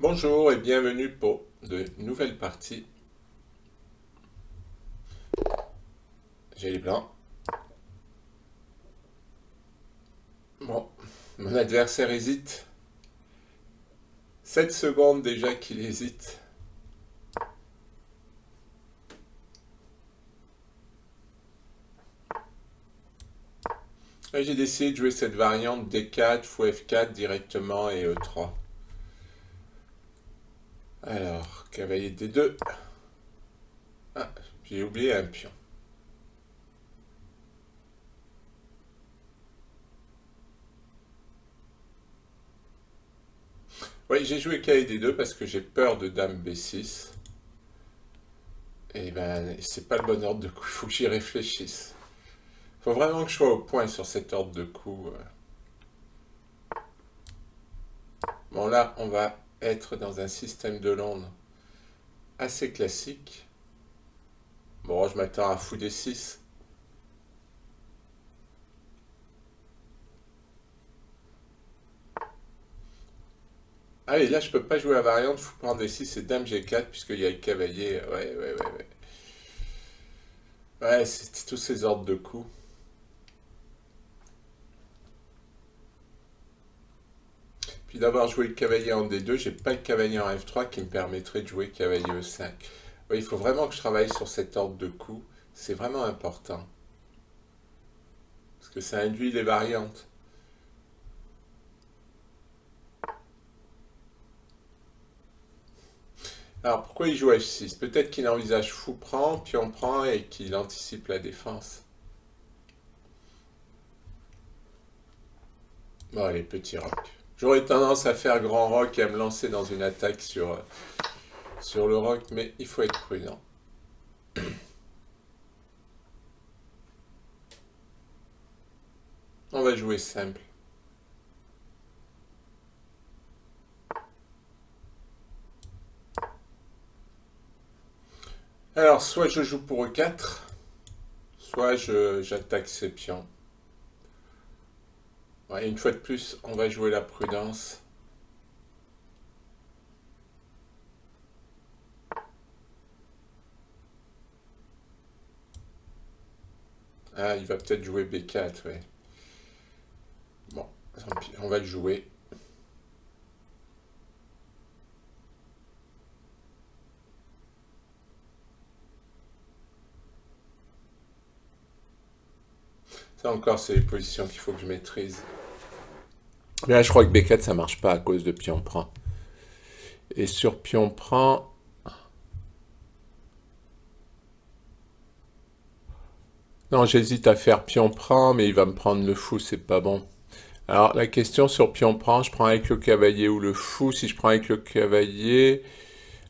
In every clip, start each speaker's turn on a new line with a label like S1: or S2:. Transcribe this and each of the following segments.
S1: Bonjour et bienvenue pour de nouvelles parties. J'ai les blancs. Bon, mon adversaire hésite. 7 secondes déjà qu'il hésite. Et j'ai décidé de jouer cette variante D4, fou F4 directement et E3. Alors, cavalier D2. Ah, j'ai oublié un pion. Oui, j'ai joué cavalier D2 parce que j'ai peur de dame B6. Et ben, c'est pas le bon ordre de coup, il faut que j'y réfléchisse. Faut vraiment que je sois au point sur cet ordre de coup. Bon, là, on va être dans un système de Londres assez classique. Bon, je m'attends à fou D6. Ah oui, là, je peux pas jouer la variante fou prendre D6 et dame G4 puisqu'il y a le cavalier. Ouais. Ouais, c'est tous ces ordres de coups. Puis d'avoir joué le cavalier en D2, j'ai pas le cavalier en F3 qui me permettrait de jouer cavalier E5. Oui, il faut vraiment que je travaille sur cet ordre de coups. C'est vraiment important. Parce que ça induit les variantes. Alors pourquoi il joue H6? Peut-être qu'il envisage fou prend, pion prend et qu'il anticipe la défense. Bon, allez, petit roc. J'aurais tendance à faire grand roc et à me lancer dans une attaque sur le roc, mais il faut être prudent. On va jouer simple. Alors, soit je joue pour E4, soit j'attaque ces pions. Ouais, une fois de plus, on va jouer la prudence. Ah, il va peut-être jouer B4, ouais. Bon, tant pis, on va le jouer. Ça encore, c'est les positions qu'il faut que je maîtrise. Mais là, je crois que B4, ça marche pas à cause de pion prend. Et sur pion prend... Non, j'hésite à faire pion prend, mais il va me prendre le fou, c'est pas bon. Alors, la question sur pion prend, je prends avec le cavalier ou le fou. Si je prends avec le cavalier...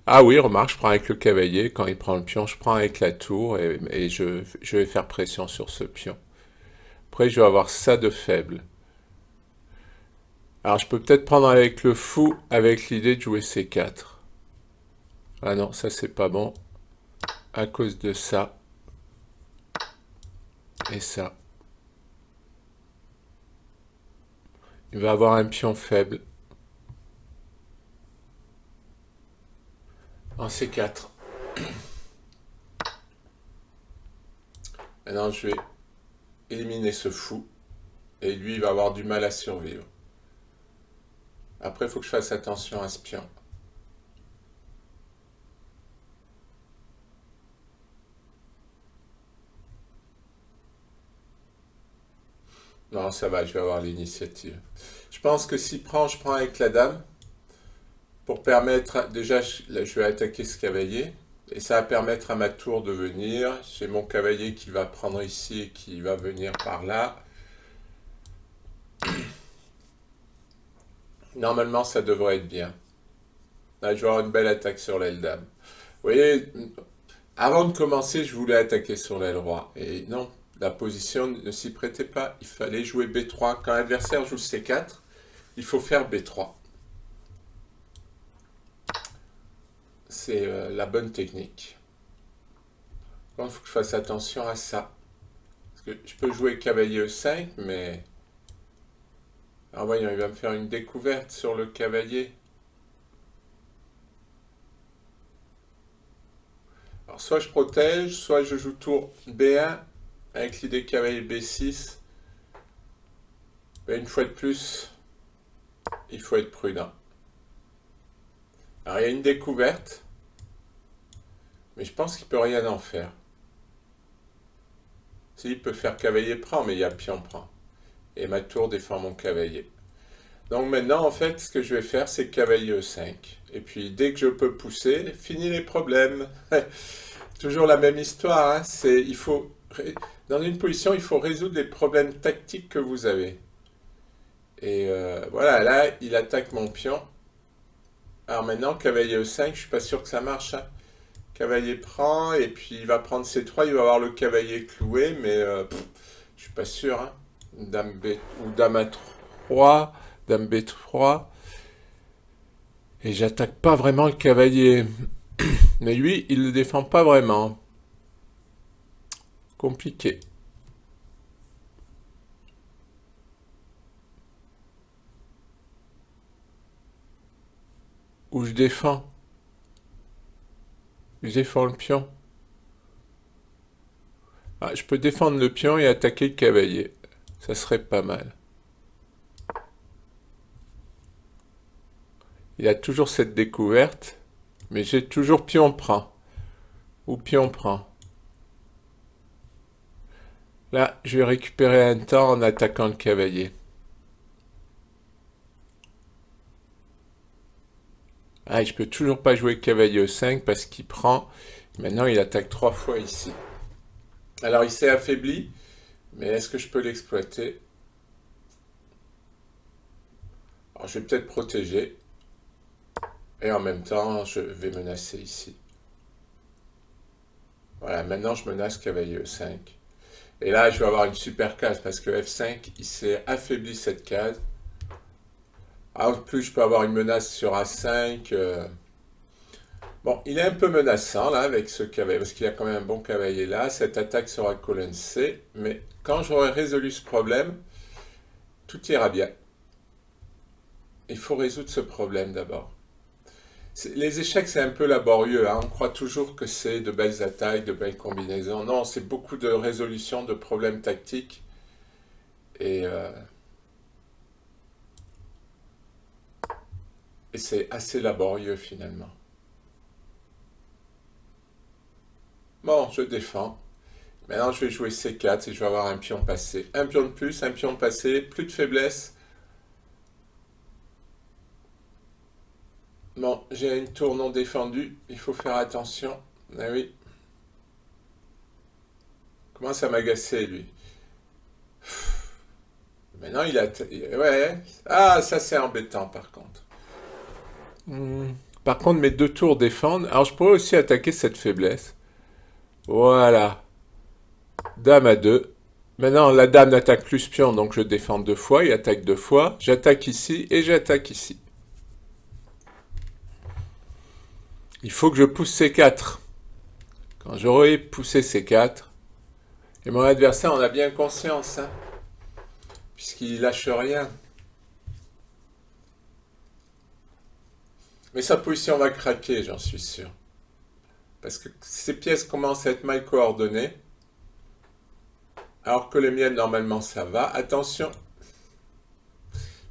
S1: Ah oui, remarque, je prends avec le cavalier. Quand il prend le pion, je prends avec la tour et je vais faire pression sur ce pion. Après, je vais avoir ça de faible. Alors, je peux peut-être prendre avec le fou avec l'idée de jouer C4. Ah non, ça c'est pas bon. À cause de ça. Et ça. Il va avoir un pion faible. En C4. Maintenant, je vais éliminer ce fou. Et lui, il va avoir du mal à survivre. Après, il faut que je fasse attention à ce pion. Non, ça va, je vais avoir l'initiative. Je pense que s'il prend, je prends avec la dame. Pour permettre, déjà, là, je vais attaquer ce cavalier. Et ça va permettre à ma tour de venir. J'ai mon cavalier qui va prendre ici et qui va venir par là. Normalement, ça devrait être bien. Là, je vais avoir une belle attaque sur l'aile dame. Vous voyez, avant de commencer, je voulais attaquer sur l'aile roi. Et non, la position ne s'y prêtait pas. Il fallait jouer B3. Quand l'adversaire joue C4, il faut faire B3. C'est la bonne technique. Donc, il faut que je fasse attention à ça. Parce que je peux jouer cavalier E5, mais... Alors voyons, il va me faire une découverte sur le cavalier. Alors, soit je protège, soit je joue tour B1 avec l'idée cavalier B6. Mais une fois de plus, il faut être prudent. Alors, il y a une découverte, mais je pense qu'il peut rien en faire. Si, il peut faire cavalier prend, mais il y a pion prend. Et ma tour défend mon cavalier. Donc maintenant, en fait, ce que je vais faire, c'est cavalier E5. Et puis, dès que je peux pousser, fini les problèmes. Toujours la même histoire, hein. Dans une position, il faut résoudre les problèmes tactiques que vous avez. Et voilà, là, il attaque mon pion. Alors maintenant, cavalier E5, je suis pas sûr que ça marche, hein. Cavalier prend, et puis il va prendre C3, il va avoir le cavalier cloué, mais je suis pas sûr, hein. Dame B ou Dame A3, Dame B3. Et j'attaque pas vraiment le cavalier. Mais lui, il le défend pas vraiment. Compliqué. Où je défends. Je défends le pion. Ah, je peux défendre le pion et attaquer le cavalier. Ça serait pas mal. Il a toujours cette découverte. Mais j'ai toujours pion prend. Ou pion prend. Là, je vais récupérer un temps en attaquant le cavalier. Ah, je peux toujours pas jouer cavalier E5 parce qu'il prend. Maintenant, il attaque 3 fois ici. Alors, il s'est affaibli. Mais est-ce que je peux l'exploiter? Alors, je vais peut-être protéger. Et en même temps, je vais menacer ici. Voilà, maintenant je menace cavalier E5. Et là, je vais avoir une super case parce que F5, il s'est affaibli cette case. En plus, je peux avoir une menace sur A5. Bon, il est un peu menaçant là avec ce cavalier parce qu'il y a quand même un bon cavalier là. Cette attaque sera colonne C. Mais quand j'aurai résolu ce problème, tout ira bien. Il faut résoudre ce problème d'abord. Les échecs, c'est un peu laborieux, hein. On croit toujours que c'est de belles attaques, de belles combinaisons. Non, c'est beaucoup de résolution de problèmes tactiques. Et, et c'est assez laborieux finalement. Bon, je défends. Maintenant, je vais jouer C4 et je vais avoir un pion passé. Un pion de plus, un pion passé, plus de faiblesse. Bon, j'ai une tour non défendue. Il faut faire attention. Ah oui. Commence à m'agacer, lui. Maintenant, il a... Ouais. Ah, ça, c'est embêtant, par contre. Par contre, mes deux tours défendent. Alors, je pourrais aussi attaquer cette faiblesse. Voilà. Dame à 2. Maintenant, la dame n'attaque plus pion, donc je défends 2 fois. Il attaque 2 fois. J'attaque ici et j'attaque ici. Il faut que je pousse C4. Quand j'aurai poussé C4, et mon adversaire en a bien conscience, hein, puisqu'il lâche rien. Mais sa position va craquer, j'en suis sûr. Parce que ces pièces commencent à être mal coordonnées. Alors que les miennes, normalement, ça va. Attention.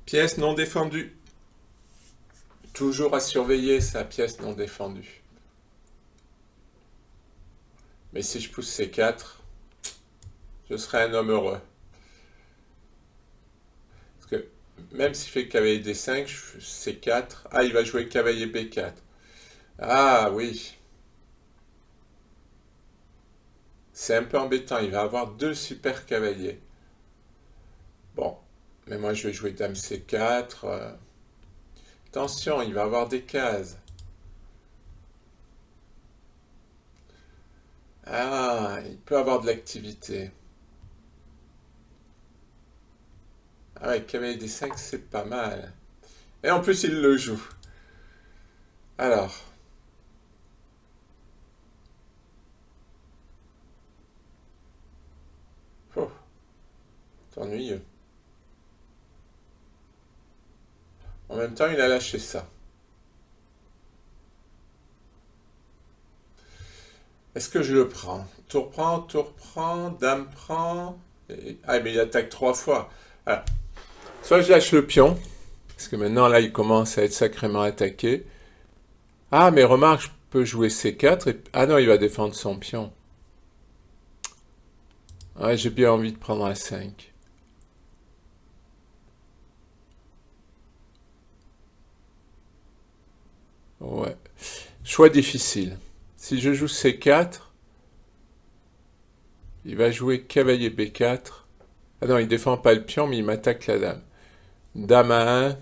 S1: Pièce non défendue. Toujours à surveiller sa pièce non défendue. Mais si je pousse C4, je serai un homme heureux. Parce que même s'il fait cavalier D5, C4. Ah, il va jouer cavalier B4. Ah oui. C'est un peu embêtant, il va avoir 2 super cavaliers. Bon, mais moi je vais jouer dame C4. Attention, il va avoir des cases. Ah, il peut avoir de l'activité. Ah ouais, cavalier D5, c'est pas mal. Et en plus, il le joue. Alors. Oh, c'est ennuyeux. En même temps, il a lâché ça. Est-ce que je le prends? Tour prend, dame prend. Ah, mais il attaque 3 fois. Alors, soit je lâche le pion, parce que maintenant là il commence à être sacrément attaqué. Ah, mais remarque, je peux jouer C4 et... Ah non, il va défendre son pion. Ouais, j'ai bien envie de prendre un 5. Ouais. Choix difficile. Si je joue C4, il va jouer cavalier B4. Ah non, il défend pas le pion, mais il m'attaque la dame. Dame à 1.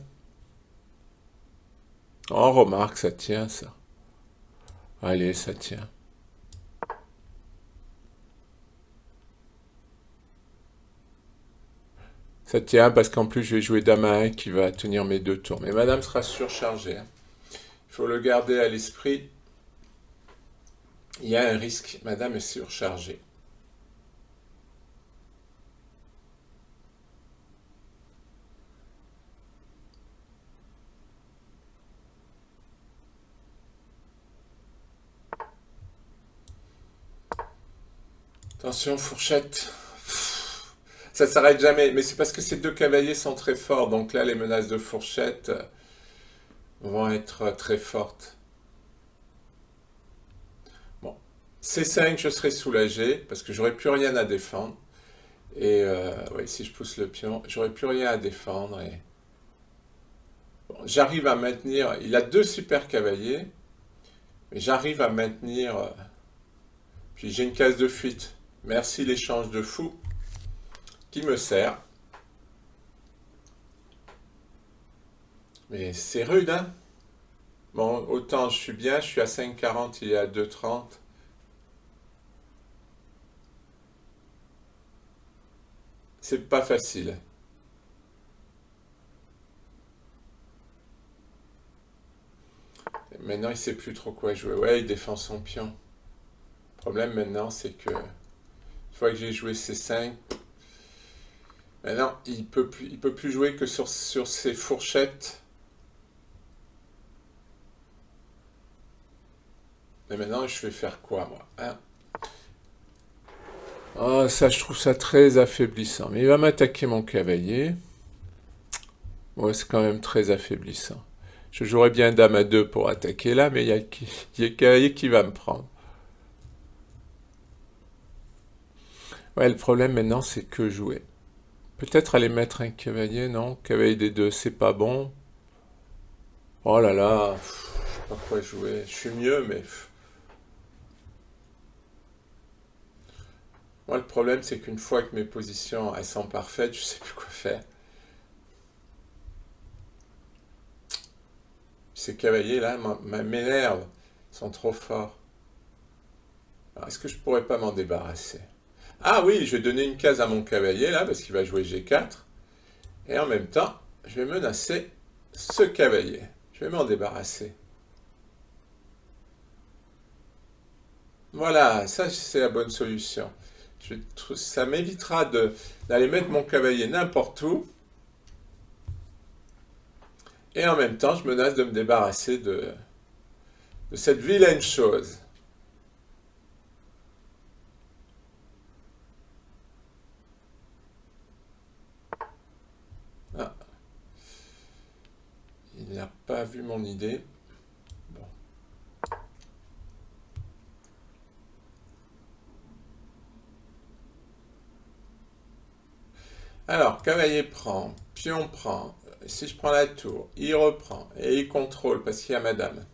S1: Oh, remarque, ça tient, ça. Allez, ça tient. Ça tient parce qu'en plus, je vais jouer dame à 1 qui va tenir mes 2 tours. Mais madame sera surchargée, hein. Il faut le garder à l'esprit. Il y a un risque. Madame est surchargée. Attention, fourchette. Ça s'arrête jamais. Mais c'est parce que ces 2 cavaliers sont très forts. Donc là, les menaces de fourchette vont être très fortes. Bon. C5, je serai soulagé parce que j'aurai plus rien à défendre. Et oui, si je pousse le pion, j'aurai plus rien à défendre. Et bon, j'arrive à maintenir. Il a 2 super cavaliers, mais j'arrive à maintenir. Puis j'ai une case de fuite. Merci l'échange de fou qui me sert. Mais c'est rude, hein? Bon, autant je suis bien, je suis à 5,40, il est à 2,30. C'est pas facile. Maintenant, il sait plus trop quoi jouer. Ouais, il défend son pion. Le problème maintenant, c'est que une fois que j'ai joué C5, maintenant, il peut plus jouer que sur ses fourchettes. Mais maintenant, je vais faire quoi, moi, hein? Ah, ça, je trouve ça très affaiblissant. Mais il va m'attaquer mon cavalier. Ouais, c'est quand même très affaiblissant. Je jouerais bien dame à 2 pour attaquer là, mais il y a le cavalier qui va me prendre. Ouais, le problème maintenant, c'est que jouer. Peut-être aller mettre un cavalier, non? Cavalier des 2, c'est pas bon. Oh là là, je sais pas quoi jouer. Je suis mieux, mais moi, le problème, c'est qu'une fois que mes positions elles sont parfaites, je sais plus quoi faire. Ces cavaliers là m'énervent, ils sont trop forts. Alors, est-ce que je pourrais pas m'en débarrasser? Ah oui, je vais donner une case à mon cavalier là, parce qu'il va jouer G4. Et en même temps, je vais menacer ce cavalier. Je vais m'en débarrasser. Voilà, ça c'est la bonne solution. Ça m'évitera d'aller mettre mon cavalier n'importe où. Et en même temps, je menace de me débarrasser de cette vilaine chose. Ah, il n'a pas vu mon idée. Bon. Alors, cavalier prend, pion prend. Si je prends la tour, il reprend et il contrôle parce qu'il y a madame.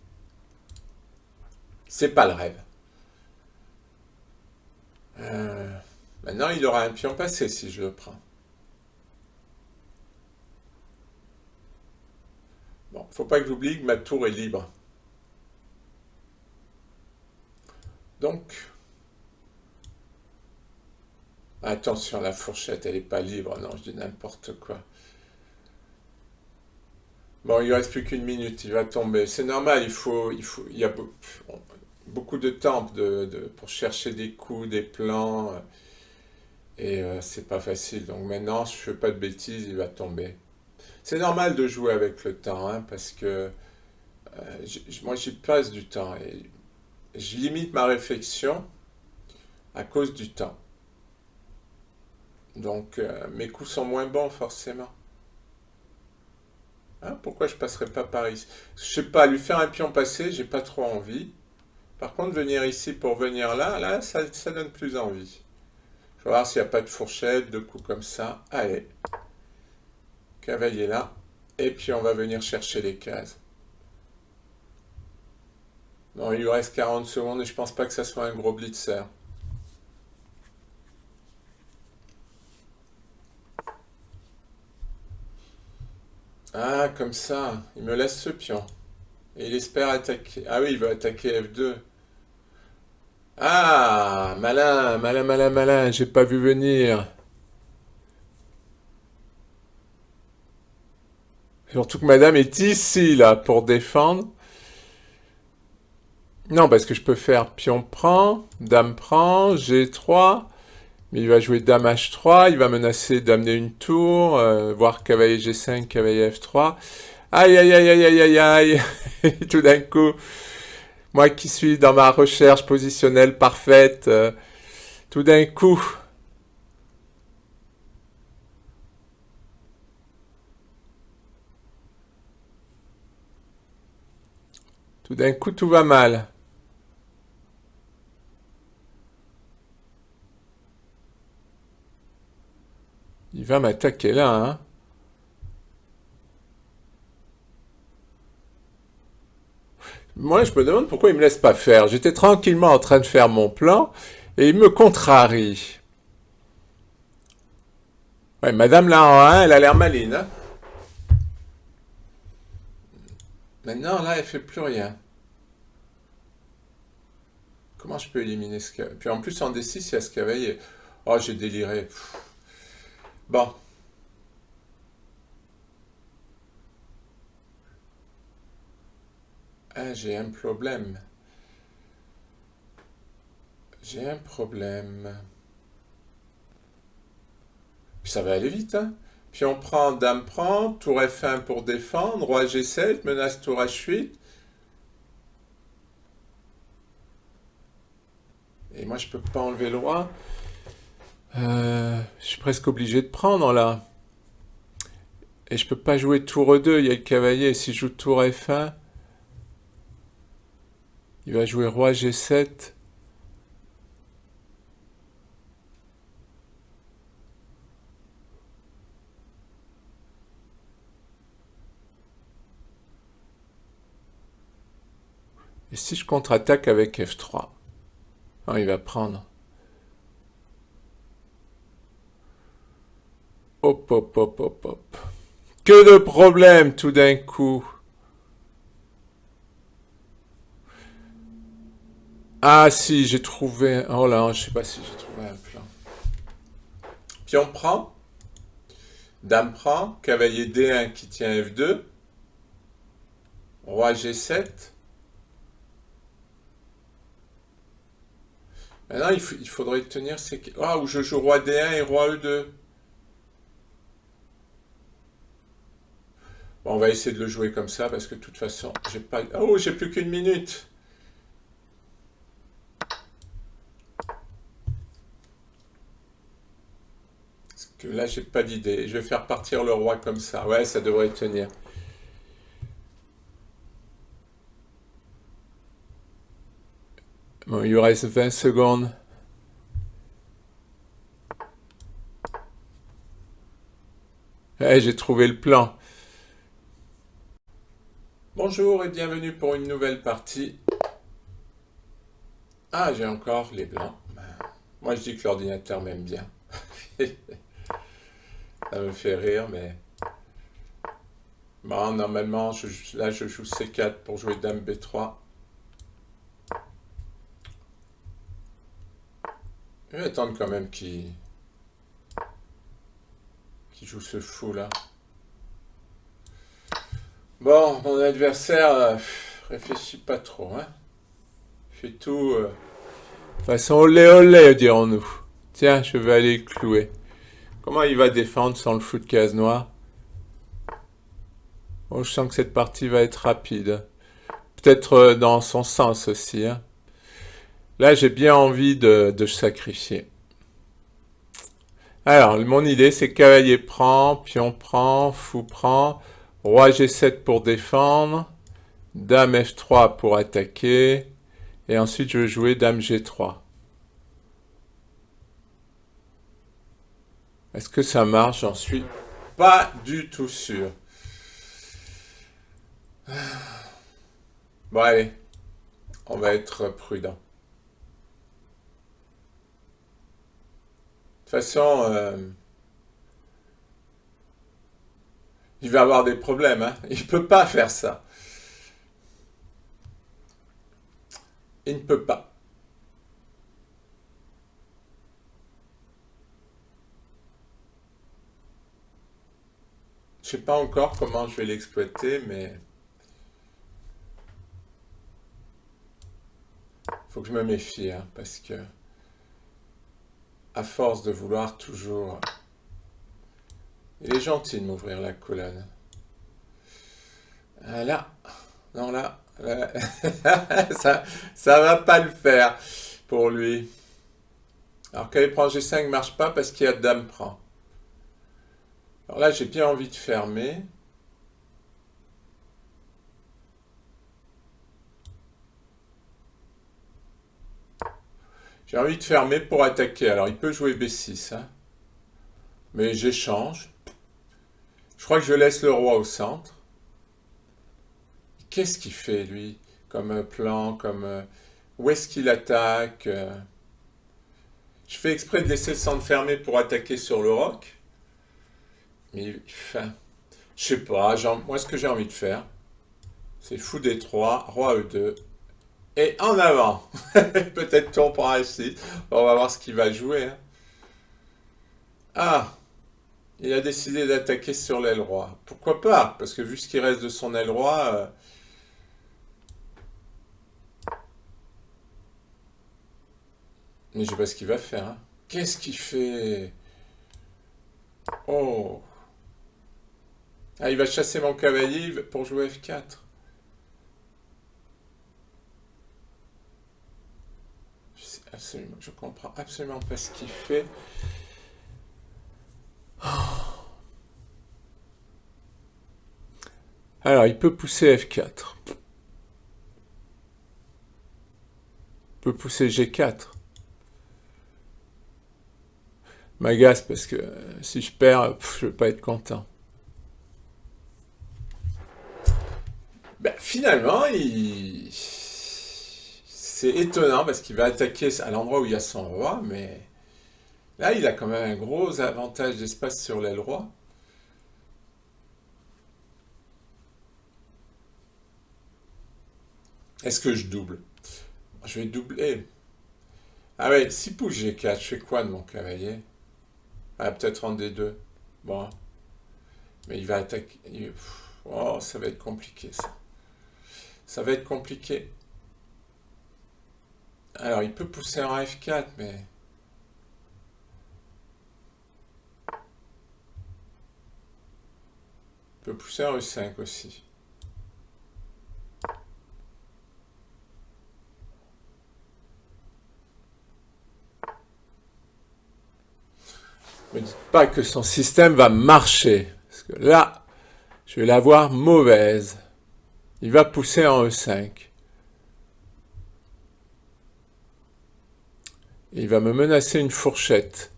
S1: C'est pas le rêve. Euh, Maintenant, il aura un pion passé si je le prends. Bon, faut pas que j'oublie que ma tour est libre. Donc, attention, la fourchette, elle est pas libre. Non, je dis n'importe quoi. Bon, il ne reste plus qu'une minute, il va tomber. C'est normal, il y a beaucoup de temps pour chercher des coups, des plans, et c'est pas facile. Donc maintenant, si je fais pas de bêtises, il va tomber. C'est normal de jouer avec le temps, hein, parce que moi j'y passe du temps. Et je limite ma réflexion à cause du temps. Donc mes coups sont moins bons forcément. Hein, pourquoi je passerais pas par ici? Je sais pas, lui faire un pion passé, j'ai pas trop envie. Par contre, venir ici pour venir là, ça donne plus envie. Je vais voir s'il n'y a pas de fourchette, de coups comme ça. Allez, cavalier là. Et puis on va venir chercher les cases. Non, il lui reste 40 secondes et je pense pas que ça soit un gros blitzer. Ah, comme ça, il me laisse ce pion. Et il espère attaquer. Ah oui, il veut attaquer F2. Ah, malin, malin, malin, malin, j'ai pas vu venir. Surtout que madame est ici, là, pour défendre. Non, parce que je peux faire pion prend, dame prend, G3. Mais il va jouer dame H3, il va menacer d'amener une tour, voire cavalier G5, cavalier F3. Aïe, aïe, aïe, aïe, aïe, aïe, aïe. Et tout d'un coup, moi qui suis dans ma recherche positionnelle parfaite, tout d'un coup, tout va mal. Il va m'attaquer là, hein. Moi, je me demande pourquoi il me laisse pas faire. J'étais tranquillement en train de faire mon plan et il me contrarie. Ouais, madame là en 1, elle a l'air maline, hein. Maintenant, là, elle fait plus rien. Comment je peux éliminer ce cavalier? Puis en plus, en D6, il y a ce cavalier. Oh, j'ai déliré. Pff. Bon. Ah, j'ai un problème. J'ai un problème. Puis ça va aller vite, hein. Puis on prend, dame prend, tour F1 pour défendre, roi G7, menace tour H8. Et moi, je peux pas enlever le roi. Je suis presque obligé de prendre, là. Et je peux pas jouer tour E2, il y a le cavalier. Si je joue tour F1, il va jouer roi G7. Et si je contre-attaque avec F3? Ah, il va prendre. Hop, hop, hop, hop, hop. Que de problèmes tout d'un coup. Ah si, j'ai trouvé... Oh là, je sais pas si j'ai trouvé un plan. Pion prend. Dame prend. Cavalier D1 qui tient F2. Roi G7. Maintenant, il faudrait tenir ces... Ah, où je joue roi D1 et roi E2. Bon, on va essayer de le jouer comme ça parce que de toute façon, j'ai pas... Oh, j'ai plus qu'une minute. Parce que là, j'ai pas d'idée. Je vais faire partir le roi comme ça. Ouais, ça devrait tenir. Bon, il lui reste 20 secondes. Eh, j'ai trouvé le plan. Bonjour et bienvenue pour une nouvelle partie. Ah, j'ai encore les blancs. Moi, je dis que l'ordinateur m'aime bien. Ça me fait rire, mais... Bon, normalement, là, je joue C4 pour jouer Dame B3. Je vais attendre quand même qu'il joue ce fou, là. Bon, mon adversaire réfléchit pas trop, hein. Fait tout... façon olé olé, dirons-nous. Tiens, je vais aller le clouer. Comment il va défendre sans le fou de case noire? Bon, je sens que cette partie va être rapide. Peut-être dans son sens aussi, hein. Là, j'ai bien envie de sacrifier. Alors, mon idée, c'est cavalier prend, fou prend, roi G7 pour défendre, dame F3 pour attaquer, et ensuite je vais jouer dame G3. Est-ce que ça marche? J'en suis pas du tout sûr. Bon, allez, on va être prudent. De toute façon, il va avoir des problèmes, hein. Il peut pas faire ça. Il ne peut pas. Je sais pas encore comment je vais l'exploiter, mais faut que je me méfie, hein, parce que à force de vouloir toujours... Il est gentil de m'ouvrir la colonne. Là, non là, ça va pas le faire pour lui. Alors cavalier prend G5 marche pas parce qu'il y a dame prend. Alors là, j'ai bien envie de fermer. J'ai envie de fermer pour attaquer. Alors il peut jouer B6, hein. Mais j'échange. Je crois que je laisse le roi au centre. Qu'est-ce qu'il fait, lui, comme plan, comme... où est-ce qu'il attaque Je fais exprès de laisser le centre fermé pour attaquer sur le roc. Mais, enfin, je sais pas, moi ce que j'ai envie de faire, c'est fou D3, roi E2, et en avant. Peut-être tour pour H6. On va voir ce qu'il va jouer, hein. Ah, il a décidé d'attaquer sur l'aile roi. Pourquoi pas? Parce que vu ce qui reste de son aile roi... mais je sais pas ce qu'il va faire, hein. Qu'est-ce qu'il fait? Oh. Ah, il va chasser mon cavalier pour jouer F4. Je comprends absolument pas ce qu'il fait. Alors, il peut pousser F4. Il peut pousser G4. M'agace parce que si je perds, je vais pas être content. Ben, finalement, c'est étonnant parce qu'il va attaquer à l'endroit où il y a son roi, mais là, il a quand même un gros avantage d'espace sur l'aile roi. Est-ce que je double? Je vais doubler. Ah ouais, si pousse G4, je fais quoi de mon cavalier? Ah, peut-être en D2. Bon, mais il va attaquer. Oh, ça va être compliqué, ça. Ça va être compliqué. Alors, il peut pousser en F4, mais... il peut pousser en E5 aussi. Ne me dites pas que son système va marcher. Parce que là, je vais l'avoir mauvaise. Il va pousser en E5. Il va me menacer une fourchette.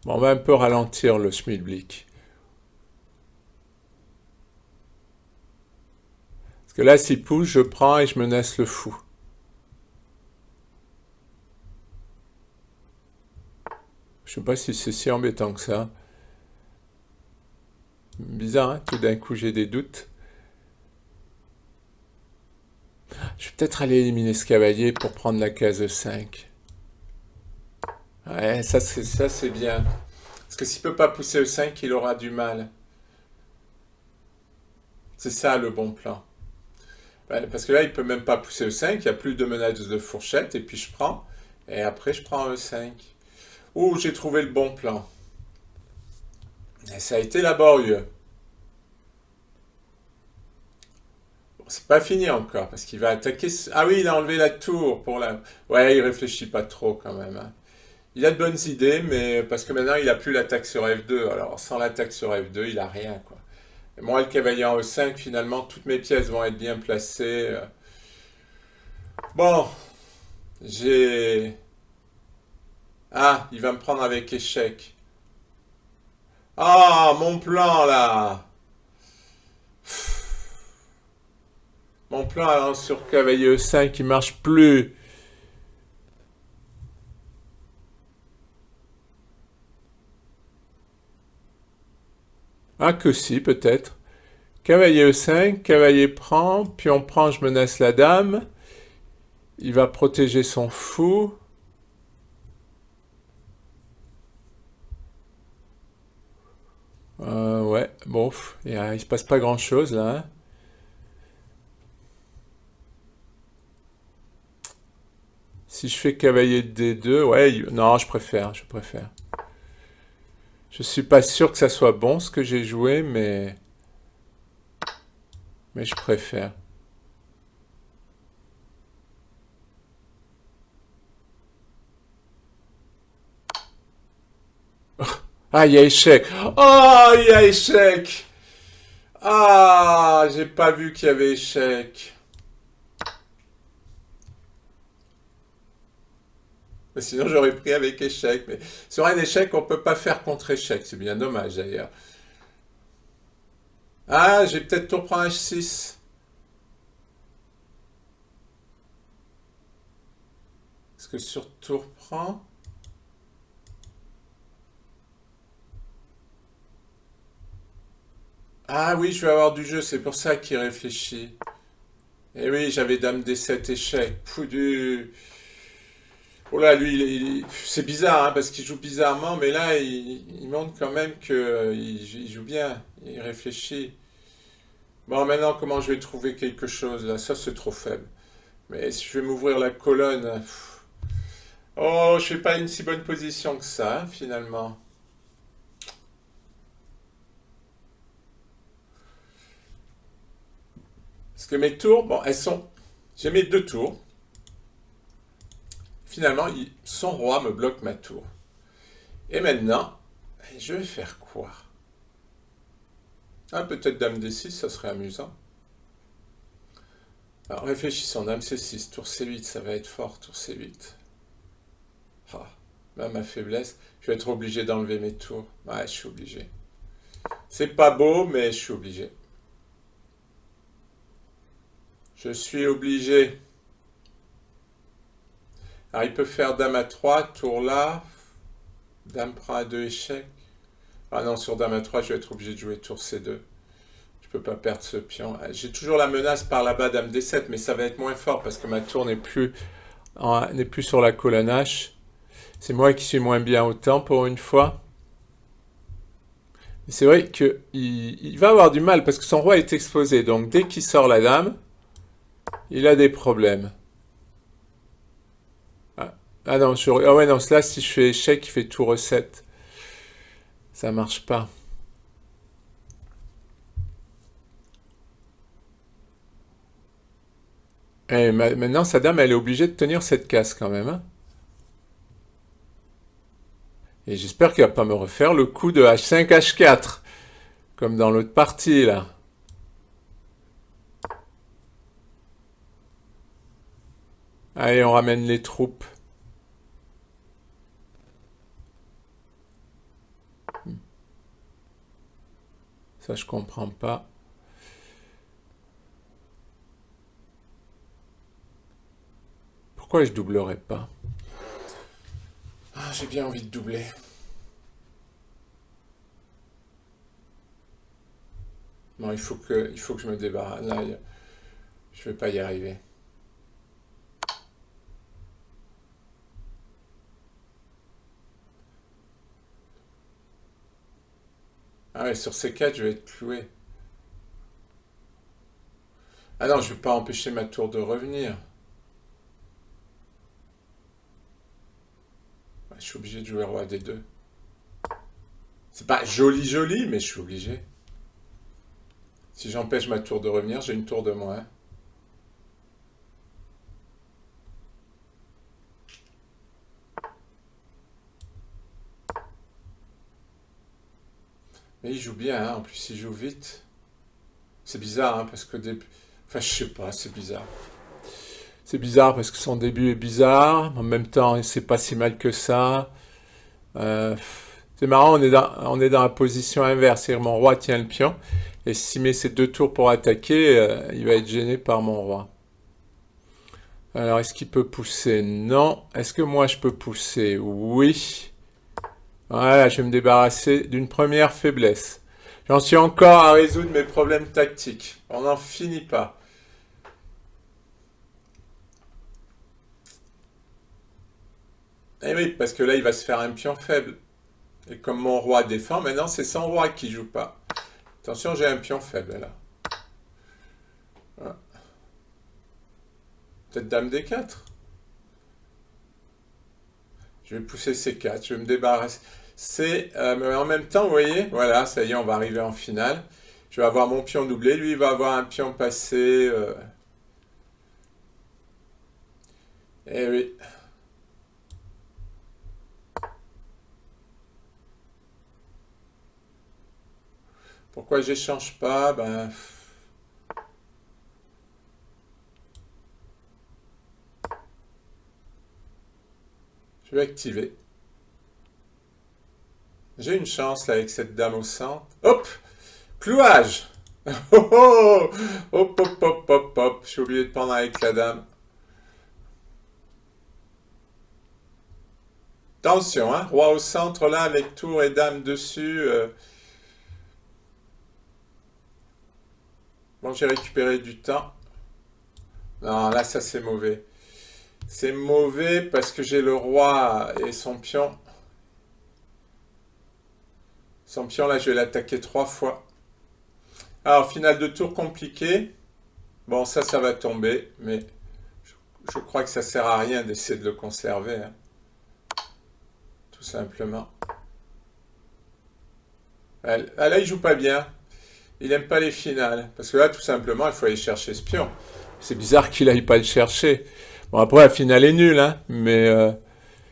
S1: Bon, on va un peu ralentir le schmilblick. Parce que là, s'il pousse, je prends et je menace le fou. Je sais pas si c'est si embêtant que ça. Bizarre, hein? Tout d'un coup, j'ai des doutes. Je vais peut-être aller éliminer ce cavalier pour prendre la case E5. Ouais, ça c'est bien. Parce que s'il peut pas pousser E5, il aura du mal. C'est ça le bon plan. Parce que là, il peut même pas pousser E5, il n'y a plus de menace de fourchette, et puis je prends. Et après, je prends E5. Ouh, j'ai trouvé le bon plan. Et ça a été laborieux. c'est pas fini encore, parce qu'il va attaquer... Ah oui, il a enlevé la tour pour la... Ouais, il réfléchit pas trop quand même, hein. Il a de bonnes idées, mais parce que maintenant il a plus l'attaque sur F2. Alors sans l'attaque sur F2, il a rien, quoi. Et moi, le cavalier en E5, finalement, toutes mes pièces vont être bien placées. Bon, j'ai... Ah, il va me prendre avec échec. Ah, mon plan là! Mon plan là, sur cavalier E5, il marche plus. Ah, que si, peut-être. Cavalier E5, cavalier prend, pion prend, je menace la dame. Il va protéger son fou. Ouais, bon, il se passe pas grand-chose là, hein. Si je fais cavalier D2, ouais, non, je préfère. Je suis pas sûr que ça soit bon ce que j'ai joué, mais je préfère. Ah, il y a échec. Oh, il y a échec. Ah, j'ai pas vu qu'il y avait échec. Mais sinon, j'aurais pris avec échec. Mais sur un échec, on peut pas faire contre échec. C'est bien dommage d'ailleurs. Ah, j'ai peut-être tour prend H6. Est-ce que sur tour prend... Ah oui, je vais avoir du jeu, c'est pour ça qu'il réfléchit. Et oui, j'avais dame D7 échec. Foudu. Oh là, lui, c'est bizarre, hein, parce qu'il joue bizarrement, mais là, il montre quand même qu'il joue bien. Il réfléchit. Bon, maintenant, comment je vais trouver quelque chose là? Ça, c'est trop faible. Mais si je vais m'ouvrir la colonne. Oh, je suis pas une si bonne position que ça, hein, finalement. Parce que mes tours, bon, elles sont. J'ai mes deux tours. Finalement, son roi me bloque ma tour. Et maintenant, je vais faire quoi? Ah, peut-être dame D6, ça serait amusant. Alors, réfléchissons, dame C6, tour C8, ça va être fort, tour C8. Ah, là, ma faiblesse, je vais être obligé d'enlever mes tours. Ouais, je suis obligé. C'est pas beau, mais je suis obligé. Je suis obligé. Alors, il peut faire dame à 3, tour là. Dame prend à 2 échecs. Ah non, sur dame à 3, je vais être obligé de jouer tour C2. Je peux pas perdre ce pion. J'ai toujours la menace par là-bas dame D7, mais ça va être moins fort parce que ma tour n'est plus sur la colonne H. C'est moi qui suis moins bien au temps pour une fois. C'est vrai qu'il va avoir du mal parce que son roi est exposé. Donc dès qu'il sort la dame, il a des problèmes. Ah non, ah ouais, non, là, si je fais échec, il fait tour E7. Ça marche pas. Et maintenant, sa dame, elle est obligée de tenir cette case quand même, hein. Et j'espère qu'il va pas me refaire le coup de H5, H4. Comme dans l'autre partie, là. Allez, on ramène les troupes. Ça, je comprends pas. Pourquoi je doublerais pas? Ah, j'ai bien envie de doubler. Non, il faut que je me débarrasse. Là, je vais pas y arriver. Ah ouais, sur ces 4, je vais être cloué. Ah non, je vais pas empêcher ma tour de revenir. Je suis obligé de jouer roi D2. C'est pas joli, mais je suis obligé. Si j'empêche ma tour de revenir, j'ai une tour de moins. Mais il joue bien, hein. En plus il joue vite. C'est bizarre, hein, parce qu'au début... Enfin, je sais pas, c'est bizarre. C'est bizarre parce que son début est bizarre. En même temps, c'est pas si mal que ça. C'est marrant, on est dans la position inverse. C'est-à-dire mon roi tient le pion. Et s'il met ses 2 tours pour attaquer, il va être gêné par mon roi. Alors, est-ce qu'il peut pousser? Non. Est-ce que moi, je peux pousser? Oui. Voilà, je vais me débarrasser d'une première faiblesse. J'en suis encore à résoudre mes problèmes tactiques. On n'en finit pas. Eh oui, parce que là, il va se faire un pion faible. Et comme mon roi défend, maintenant, c'est son roi qui joue pas. Attention, j'ai un pion faible, là. Voilà. Peut-être dame D4. Je vais pousser C4, je vais me débarrasser. Mais en même temps, vous voyez, voilà, ça y est, on va arriver en finale. Je vais avoir mon pion doublé, lui, il va avoir un pion passé. Eh oui. Pourquoi j'échange pas? Ben, je vais activer. J'ai une chance là avec cette dame au centre. Hop! Clouage! Oh oh! Hop, hop, hop, hop, hop. J'ai oublié de prendre avec la dame. Attention, hein? Roi au centre là avec tour et dame dessus. Bon, j'ai récupéré du temps. Non, là, ça c'est mauvais. C'est mauvais parce que j'ai le roi et son pion. Son pion, là, je vais l'attaquer 3 fois. Alors, finale de tour compliqué. Bon, ça va tomber, mais je crois que ça sert à rien d'essayer de le conserver, hein, tout simplement. Ah, là, il joue pas bien. Il aime pas les finales. Parce que là, tout simplement, il faut aller chercher ce pion. C'est bizarre qu'il aille pas le chercher. Bon, après, la finale est nulle, hein, mais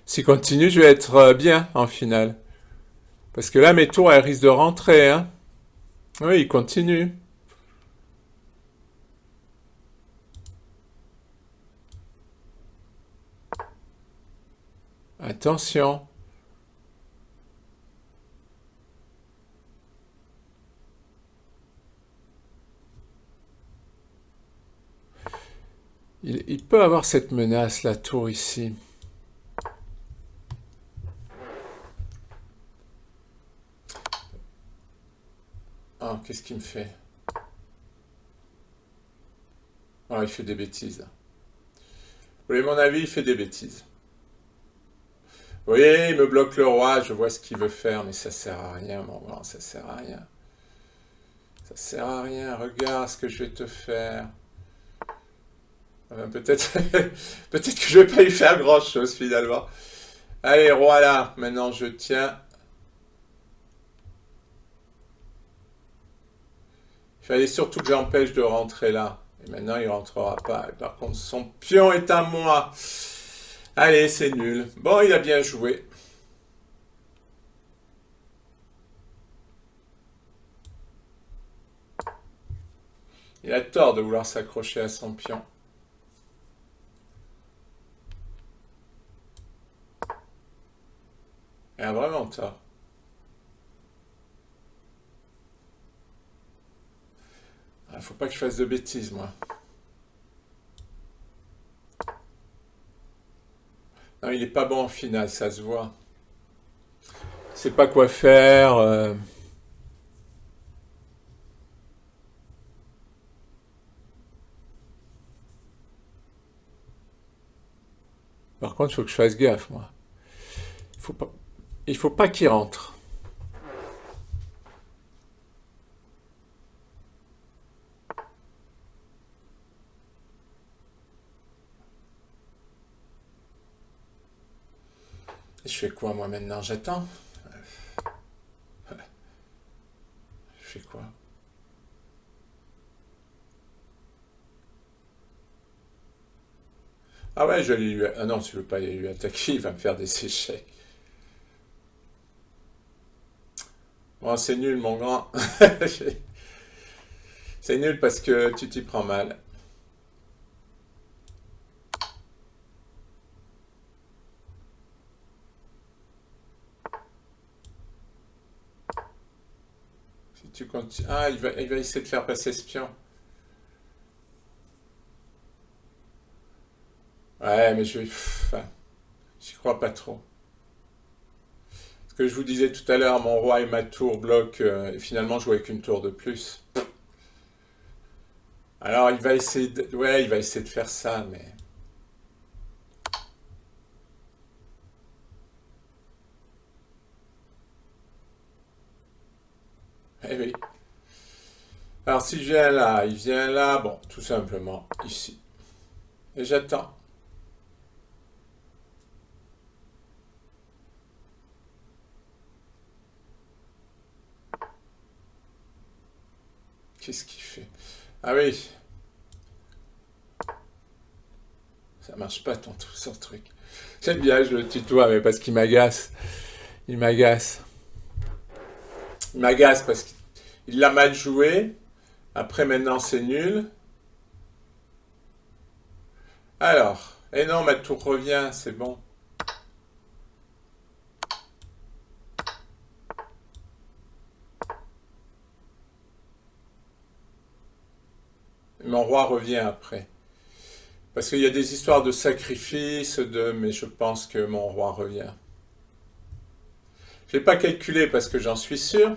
S1: s'il continue, je vais être bien en finale. Parce que là, mes tours, elles risquent de rentrer, hein. Oui, il continue. Attention. Il peut avoir cette menace, la tour ici. Ah, qu'est-ce qu'il me fait? Ah, il fait des bêtises. Vous voulez mon avis, il fait des bêtises. Vous voyez, il me bloque le roi, je vois ce qu'il veut faire, mais ça sert à rien, mon roi, ça sert à rien. Ça sert à rien, regarde ce que je vais te faire. Peut-être peut-être que je vais pas lui faire grand-chose, finalement. Allez, roi là, maintenant je tiens. Il fallait surtout que j'empêche de rentrer là. Et maintenant, il rentrera pas. Et par contre, son pion est à moi. Allez, c'est nul. Bon, il a bien joué. Il a tort de vouloir s'accrocher à son pion. Il a vraiment tort. Il faut pas que je fasse de bêtises, moi. Non, il est pas bon en finale, ça se voit. Il sait pas quoi faire. Par contre, il faut que je fasse gaffe, moi. Il faut pas qu'il rentre. Et je fais quoi, moi, maintenant? J'attends? Je fais quoi? Ah ouais, je vais lui... Ah non, tu veux pas lui attaquer, il va me faire des échecs. Bon, c'est nul, mon grand. C'est nul parce que tu t'y prends mal. Si tu continues... Ah, il va essayer de faire passer espion. Ouais, mais enfin, j'y crois pas trop. Ce que je vous disais tout à l'heure, mon roi et ma tour bloquent, et finalement, je jouais avec une tour de plus. Alors, il va essayer de... Ouais, il va essayer de faire ça, mais... Eh oui. Alors, si je viens là, il vient là, bon, tout simplement, ici. Et j'attends. Qu'est-ce qu'il fait? Ah oui, ça marche pas son truc. J'aime bien, je le tutoie, mais parce qu'il m'agace. Il m'agace. Il m'agace parce qu'il l'a mal joué. Après, maintenant, c'est nul. Alors, et non, ma tour revient, c'est bon. Mon roi revient après. Parce qu'il y a des histoires de sacrifice, mais je pense que mon roi revient. Je n'ai pas calculé parce que j'en suis sûr.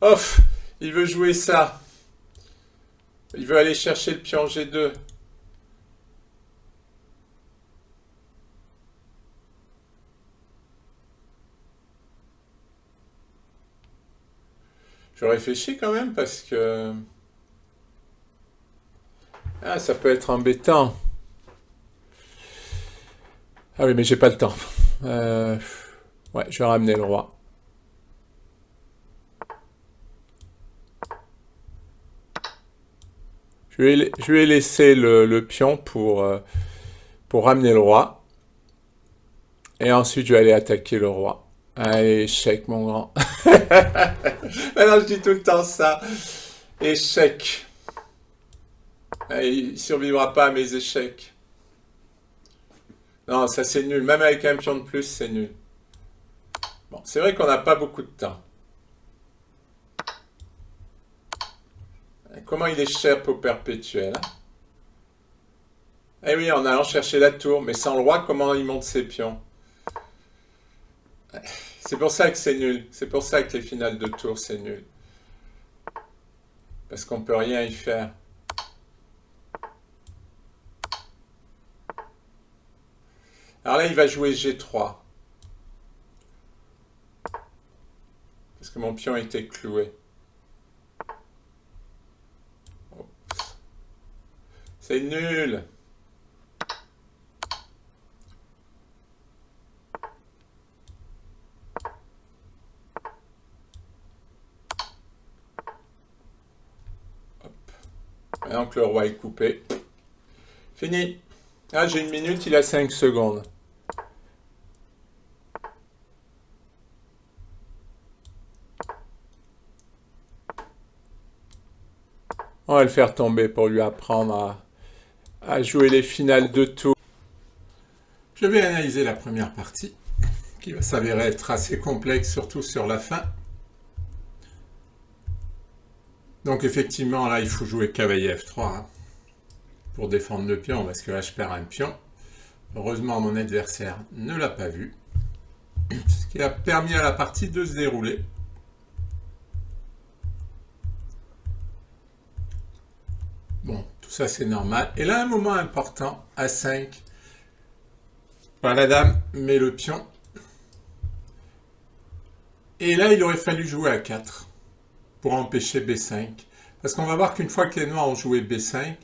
S1: Off, il veut jouer ça. Il veut aller chercher le pion G2. Je réfléchis quand même parce que... Ah, ça peut être embêtant. Ah oui, mais j'ai pas le temps. Ouais, je vais ramener le roi. Je lui ai laissé le pion pour ramener le roi. Et ensuite, je vais aller attaquer le roi. Allez, échec, mon grand. Maintenant, je dis tout le temps ça. Échec. Il ne survivra pas à mes échecs. Non, ça c'est nul. Même avec un pion de plus, c'est nul. Bon, c'est vrai qu'on n'a pas beaucoup de temps. Comment il échappe au perpétuel, hein? Eh oui, en allant chercher la tour. Mais sans le roi, comment il monte ses pions? C'est pour ça que c'est nul. C'est pour ça que les finales de tour, c'est nul. Parce qu'on peut rien y faire. Alors là, il va jouer G3. Parce que mon pion était cloué. C'est nul. Hop. Maintenant que le roi est coupé. Fini. Ah, j'ai une minute, il a 5 secondes. On va le faire tomber pour lui apprendre à jouer les finales de tour. Je vais analyser la première partie, qui va s'avérer être assez complexe, surtout sur la fin. Donc effectivement, là, il faut jouer cavalier F3 hein, pour défendre le pion, parce que là, je perds un pion. Heureusement, mon adversaire ne l'a pas vu, ce qui a permis à la partie de se dérouler. Bon, tout ça, c'est normal. Et là, un moment important, A5. La dame met le pion. Et là, il aurait fallu jouer A4 pour empêcher B5. Parce qu'on va voir qu'une fois que les noirs ont joué B5,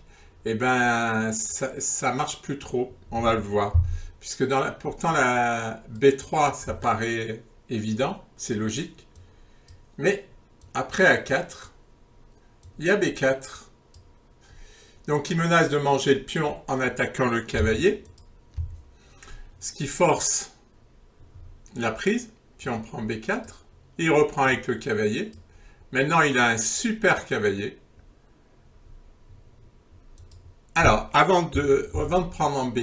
S1: eh ben, ça marche plus trop. On va le voir. Puisque pourtant, la B3, ça paraît évident, c'est logique. Mais après A4, il y a B4. Donc, il menace de manger le pion en attaquant le cavalier. Ce qui force la prise. Puis on prend B4. Il reprend avec le cavalier. Maintenant, il a un super cavalier. Alors, avant de prendre en B,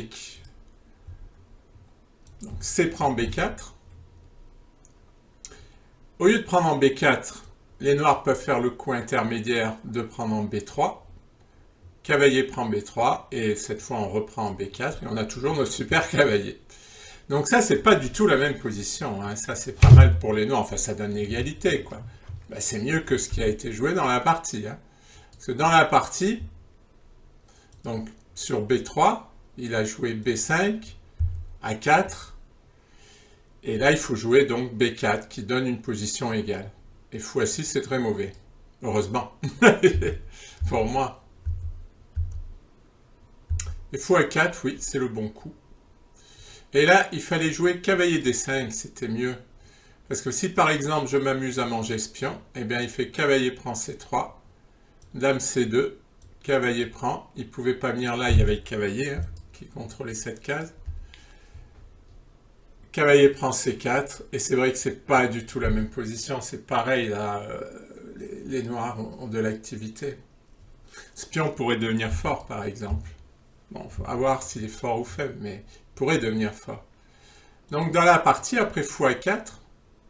S1: donc C prend B4. Au lieu de prendre en B4, les noirs peuvent faire le coup intermédiaire de prendre en B3. Cavalier prend B3, et cette fois on reprend en B4, et on a toujours notre super cavalier. Donc ça, c'est pas du tout la même position, hein. Ça, c'est pas mal pour les noirs, enfin ça donne l'égalité, quoi. Ben, c'est mieux que ce qui a été joué dans la partie, hein. Parce que dans la partie, donc sur B3, il a joué B5, A4, et là il faut jouer donc B4, qui donne une position égale. Et x6, c'est très mauvais. Heureusement. Pour moi. Et x4, oui, c'est le bon coup. Et là, il fallait jouer cavalier D5, c'était mieux. Parce que si par exemple je m'amuse à manger espion, eh bien il fait cavalier prend C3, dame C2, cavalier prend. Il ne pouvait pas venir là, il y avait le cavalier hein, qui contrôlait cette case. Cavalier prend C4, et c'est vrai que c'est pas du tout la même position. C'est pareil, là, les noirs ont de l'activité. Spion pourrait devenir fort, par exemple. Bon, il faut voir s'il est fort ou faible, mais il pourrait devenir fort. Donc dans la partie, après x4,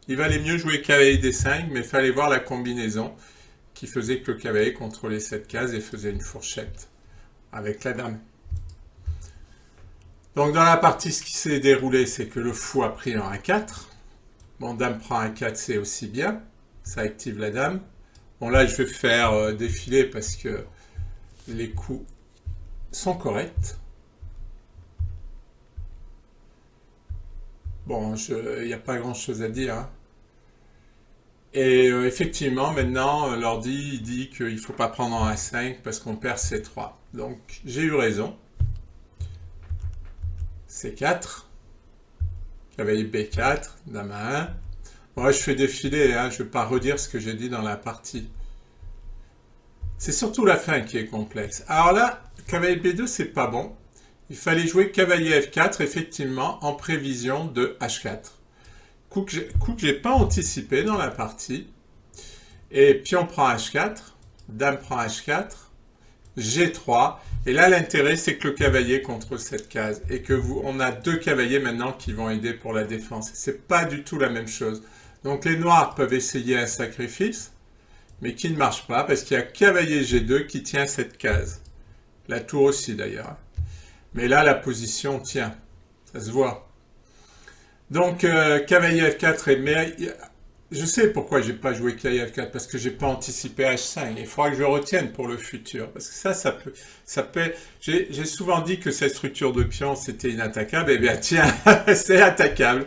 S1: il valait mieux jouer cavalier D5, mais il fallait voir la combinaison qui faisait que le cavalier contrôlait cette case et faisait une fourchette avec la dame. Donc dans la partie, ce qui s'est déroulé, c'est que le fou a pris en A4. Bon, dame prend A4, c'est aussi bien. Ça active la dame. Bon, là, je vais faire défiler parce que les coups sont corrects. Bon, il n'y a pas grand-chose à dire. Hein. Et effectivement, maintenant, l'ordi il dit qu'il ne faut pas prendre en A5 parce qu'on perd C3. Donc, j'ai eu raison. C4. Cavalier B4, dame à 1. Bon, là, je fais défiler, hein, je ne vais pas redire ce que j'ai dit dans la partie. C'est surtout la fin qui est complexe. Alors là, cavalier B2, c'est pas bon. Il fallait jouer cavalier F4, effectivement, en prévision de H4. Coup que j'ai pas anticipé dans la partie. Et pion prend H4, dame prend H4, G3. Et là, l'intérêt, c'est que le cavalier contrôle cette case. Et que on a deux cavaliers maintenant qui vont aider pour la défense. C'est pas du tout la même chose. Donc les noirs peuvent essayer un sacrifice, mais qui ne marche pas, parce qu'il y a cavalier G2 qui tient cette case. La tour aussi, d'ailleurs. Mais là, la position tient. Ça se voit. Donc, cavalier F4 mais je sais pourquoi j'ai pas joué cavalier F4, parce que j'ai pas anticipé H5. Il faudra que je retienne pour le futur, parce que ça peut. J'ai souvent dit que cette structure de pion c'était inattaquable. Eh bien, tiens, c'est attaquable.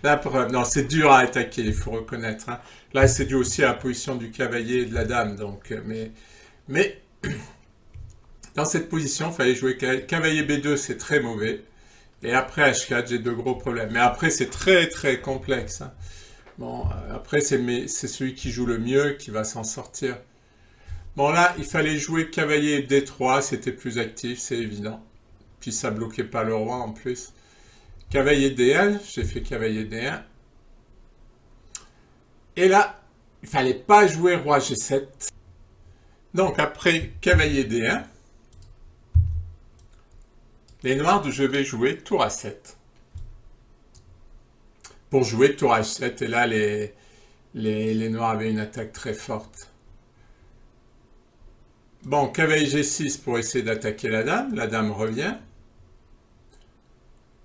S1: La preuve. Non, c'est dur à attaquer, il faut reconnaître. Hein. Là, c'est dû aussi à la position du cavalier et de la dame. Donc, mais dans cette position, il fallait jouer cavalier B2, c'est très mauvais. Et après H4, j'ai de gros problèmes. Mais après, c'est très très complexe. Hein. Bon, après, c'est celui qui joue le mieux qui va s'en sortir. Bon, là, il fallait jouer cavalier D3, c'était plus actif, c'est évident. Puis ça bloquait pas le roi en plus. Cavalier D1, j'ai fait cavalier D1. Et là, il fallait pas jouer roi G7. Donc après cavalier D1, les noirs, je vais jouer tour A7. Pour jouer tour H7, et là, les noirs avaient une attaque très forte. Bon, cavalier G6 pour essayer d'attaquer la dame revient.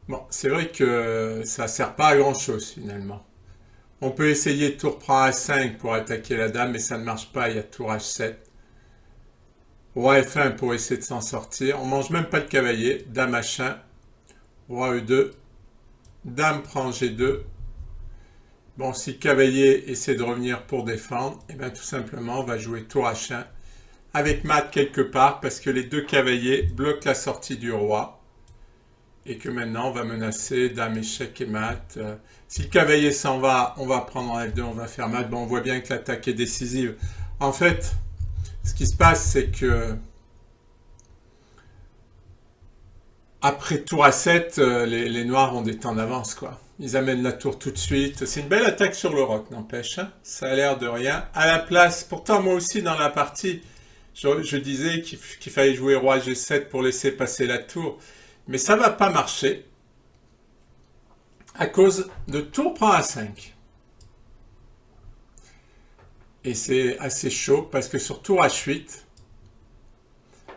S1: Bon, c'est vrai que ça ne sert pas à grand-chose, finalement. On peut essayer tour prend A5 pour attaquer la dame, mais ça ne marche pas, il y a tour H7. Roi F1 pour essayer de s'en sortir. On mange même pas le cavalier. Dame H1. Roi E2. Dame prend G2. Bon, si le cavalier essaie de revenir pour défendre, et bien tout simplement, on va jouer tour H1 avec mat quelque part parce que les deux cavaliers bloquent la sortie du roi. Et que maintenant, on va menacer dame échec et mat. Si le cavalier s'en va, on va prendre en F2, on va faire mat. Bon, on voit bien que l'attaque est décisive. En fait, ce qui se passe, c'est que Après tour A7, les noirs ont des temps d'avance, quoi. Ils amènent la tour tout de suite. C'est une belle attaque sur le roc, n'empêche, hein. Ça a l'air de rien. À la place, pourtant moi aussi dans la partie, je disais qu'il fallait jouer roi G7 pour laisser passer la tour. Mais ça va pas marcher à cause de tour prend A5. Et c'est assez chaud parce que sur tour H8,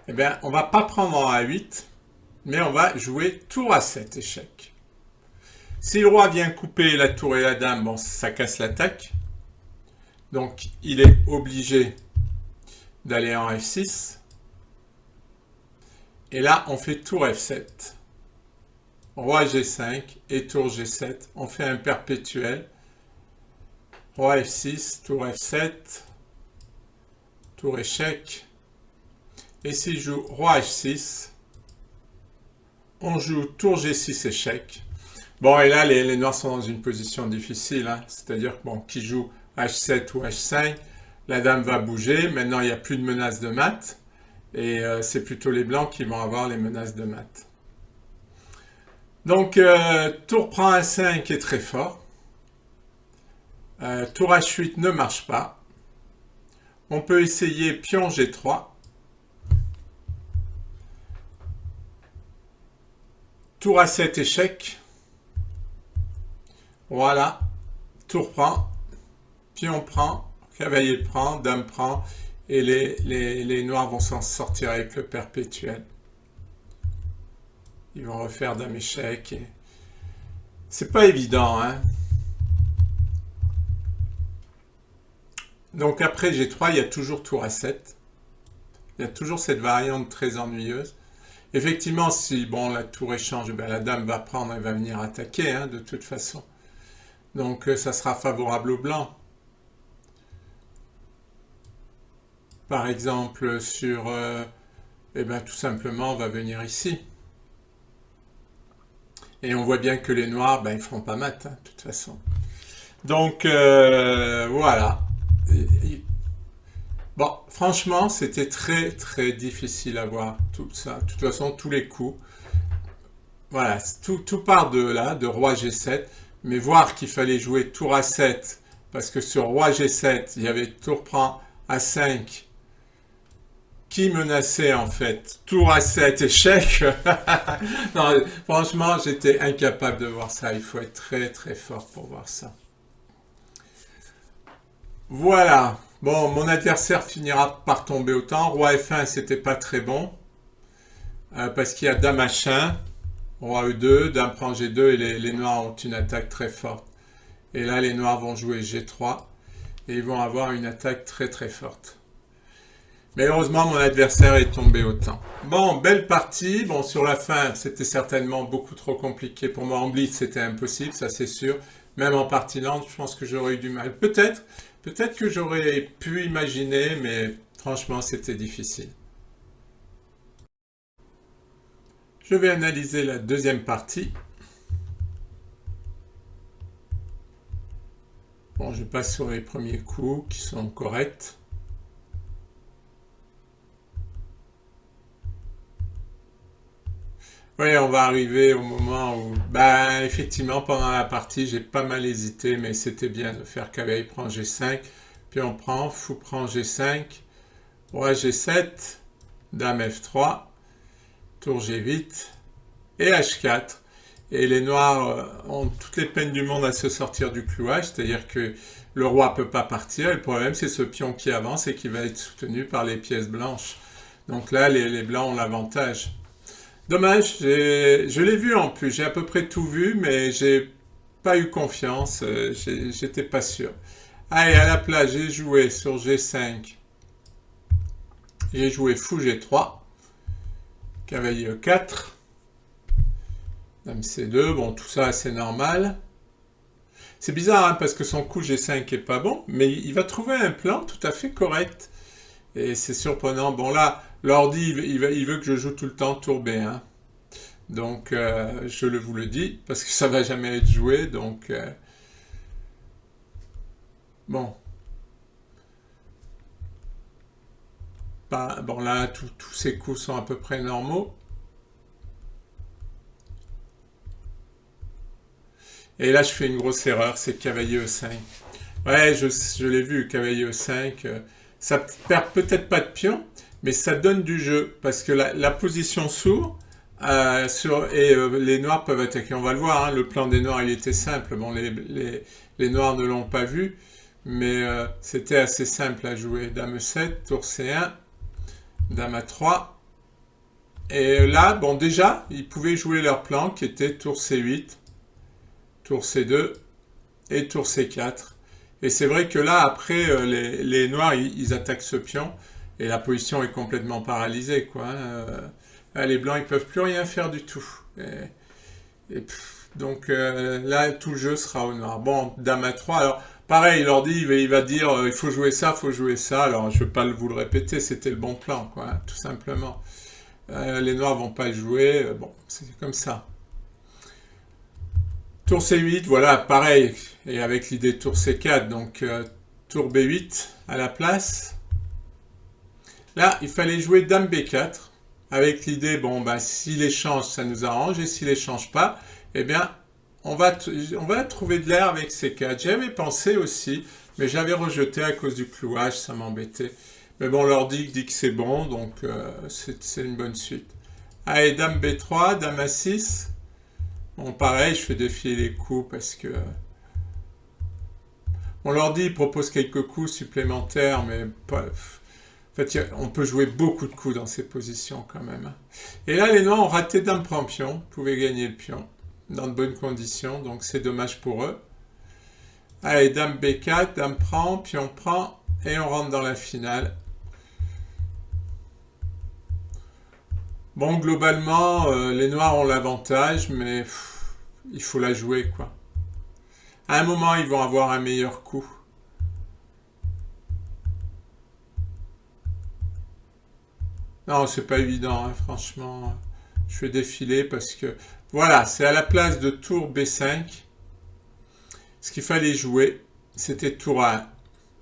S1: eh bien, on va pas prendre en A8, mais on va jouer tour A7, échec. Si le roi vient couper la tour et la dame, bon, ça casse l'attaque. Donc, il est obligé d'aller en F6. Et là, on fait tour F7. Roi G5 et tour G7. On fait un perpétuel. Roi F6, tour F7, tour échec. Et s'il joue roi H6, on joue tour G6 échec. Bon, et là, les noirs sont dans une position difficile, hein. C'est-à-dire que, bon, qui joue H7 ou H5, la dame va bouger. Maintenant, il n'y a plus de menace de mat. Et c'est plutôt les blancs qui vont avoir les menaces de mat. Donc, tour prend A5 est très fort. Tour H8 ne marche pas. On peut essayer pion G3. Tour A7 échec. Voilà. Tour prend. Pion prend. Cavalier prend. Dame prend. Et les noirs vont s'en sortir avec le perpétuel. Ils vont refaire dame échec. Et... c'est pas évident, hein. Donc après G3, il y a toujours tour A7. Il y a toujours cette variante très ennuyeuse. Effectivement, si bon, la tour échange, ben, la dame va prendre et va venir attaquer, hein, de toute façon. Donc ça sera favorable aux blancs. Par exemple, sur... eh ben, tout simplement, on va venir ici. Et on voit bien que les noirs, ben, ils ne feront pas mat, hein, de toute façon. Donc, voilà. Bon, franchement, c'était très, très difficile à voir tout ça. De toute façon, tous les coups. Voilà, tout part de là, de roi G7. Mais voir qu'il fallait jouer tour A7, parce que sur roi G7, il y avait tour prend A5, qui menaçait en fait tour A7 échec. Non, franchement, j'étais incapable de voir ça. Il faut être très, très fort pour voir ça. Voilà. Bon, mon adversaire finira par tomber au temps. Roi F1, c'était pas très bon. Parce qu'il y a dame H1, roi E2, dame prend G2 et les noirs ont une attaque très forte. Et là, les noirs vont jouer G3 et ils vont avoir une attaque très très forte. Mais heureusement, mon adversaire est tombé au temps. Bon, belle partie. Bon, sur la fin, c'était certainement beaucoup trop compliqué pour moi. En blitz, c'était impossible, ça c'est sûr. Même en partie lente, je pense que j'aurais eu du mal. Peut-être que j'aurais pu imaginer, mais franchement, c'était difficile. Je vais analyser la deuxième partie. Bon, je passe sur les premiers coups qui sont corrects. Oui, on va arriver au moment où, ben, effectivement, pendant la partie, j'ai pas mal hésité, mais c'était bien de faire cavalier prend G5, puis on prend, fou prend G5, roi G7, dame F3, tour G8 et H4. Et les noirs ont toutes les peines du monde à se sortir du clouage, c'est-à-dire que le roi ne peut pas partir. Le problème, c'est ce pion qui avance et qui va être soutenu par les pièces blanches. Donc là, les blancs ont l'avantage. Dommage, je l'ai vu en plus, j'ai à peu près tout vu, mais j'ai pas eu confiance, j'étais pas sûr. Allez, à la place, j'ai joué sur G5, j'ai joué fou G3, cavalier E4, dame C2, bon tout ça c'est normal. C'est bizarre hein, parce que son coup G5 est pas bon, mais il va trouver un plan tout à fait correct. Et c'est surprenant. Bon là, l'ordi, il veut que je joue tout le temps tour B1. Donc, je vous le dis, parce que ça va jamais être joué. Donc, bon. Bon là, tous ces coups sont à peu près normaux. Et là, je fais une grosse erreur, c'est cavalier E5. Ouais, je l'ai vu, cavalier E5. Ça perd peut-être pas de pion, mais ça donne du jeu, parce que la position s'ouvre, les noirs peuvent attaquer. On va le voir, hein, le plan des noirs, il était simple. Bon, les noirs ne l'ont pas vu, mais c'était assez simple à jouer. Dame E7, tour C1, Dame A3. Et là, bon, déjà, ils pouvaient jouer leur plan qui était tour C8, tour C2 et tour C4. Et c'est vrai que là, après, les noirs, ils attaquent ce pion et la position est complètement paralysée, quoi. Les blancs, ils peuvent plus rien faire du tout. Donc là, tout le jeu sera au noir. Bon, Dame A3, alors pareil, l'ordi, il va dire, il faut jouer ça, il faut jouer ça. Alors, je ne vais pas vous le répéter, c'était le bon plan, quoi, hein, tout simplement. Les noirs vont pas jouer, bon, c'est comme ça. Tour C8, voilà, pareil, et avec l'idée tour C4, donc tour B8 à la place. Là, il fallait jouer Dame B4, avec l'idée, bon, bah, s'il échange, ça nous arrange, et s'il échange pas, eh bien, on va trouver de l'air avec C4. J'y avais pensé aussi, mais j'avais rejeté à cause du clouage, ça m'embêtait. Mais bon, l'ordi dit que c'est bon, donc c'est une bonne suite. Allez, Dame B3, Dame A6. Bon, pareil, je fais défiler les coups parce que... On leur dit, il propose quelques coups supplémentaires, mais pas... En fait, on peut jouer beaucoup de coups dans ces positions quand même. Et là, les noirs ont raté Dame prend pion. Vous pouvez gagner le pion dans de bonnes conditions, donc c'est dommage pour eux. Allez, Dame B4, Dame prend, pion prend, et on rentre dans la finale. Bon, globalement, les noirs ont l'avantage, mais il faut la jouer, quoi. À un moment, ils vont avoir un meilleur coup. Non, c'est pas évident, hein, franchement. Je fais défiler parce que... Voilà, c'est à la place de tour B5. Ce qu'il fallait jouer, c'était tour A1.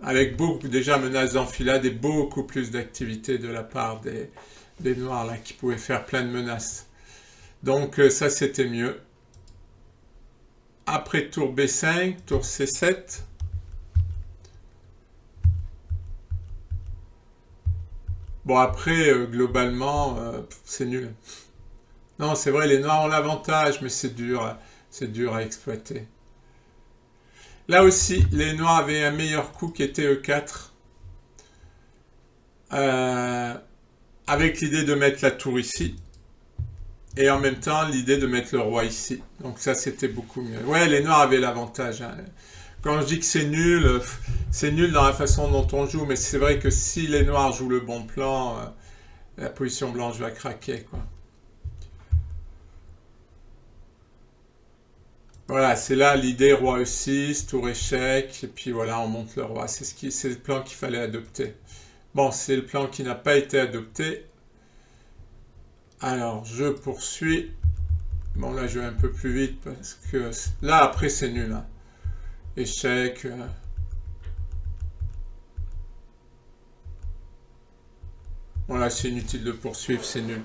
S1: Avec beaucoup, déjà, menace d'enfilade et beaucoup plus d'activité de la part des noirs, là, qui pouvaient faire plein de menaces. Donc, ça, c'était mieux. Après tour B5, tour C7. Bon, après, globalement, c'est nul. Non, c'est vrai, les noirs ont l'avantage, mais c'est dur à exploiter. Là aussi, les noirs avaient un meilleur coup qui était E4. Avec l'idée de mettre la tour ici. Et en même temps, l'idée de mettre le roi ici. Donc ça, c'était beaucoup mieux. Ouais, les noirs avaient l'avantage, hein. Quand je dis que c'est nul dans la façon dont on joue, mais c'est vrai que si les noirs jouent le bon plan, la position blanche va craquer, quoi. Voilà, c'est là l'idée roi E6, tour échec, et puis voilà, on monte le roi. C'est le plan qu'il fallait adopter. Bon, c'est le plan qui n'a pas été adopté. Alors, je poursuis. Bon, là, je vais un peu plus vite, parce que là, après, c'est nul, hein. Échec. Voilà, c'est inutile de poursuivre, c'est nul.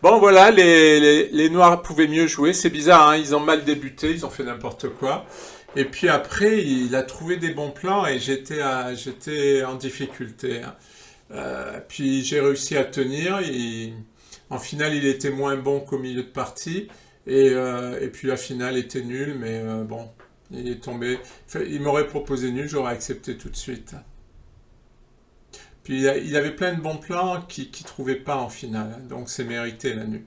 S1: Bon, voilà, les noirs pouvaient mieux jouer. C'est bizarre, hein, ils ont mal débuté, ils ont fait n'importe quoi. Et puis après, il a trouvé des bons plans et j'étais en difficulté, hein. Puis j'ai réussi à tenir. En finale, il était moins bon qu'au milieu de partie. Et puis la finale était nulle, mais bon, il est tombé. Enfin, il m'aurait proposé nul, j'aurais accepté tout de suite. Puis il avait plein de bons plans qu'il ne trouvait pas en finale, hein, donc c'est mérité la nulle.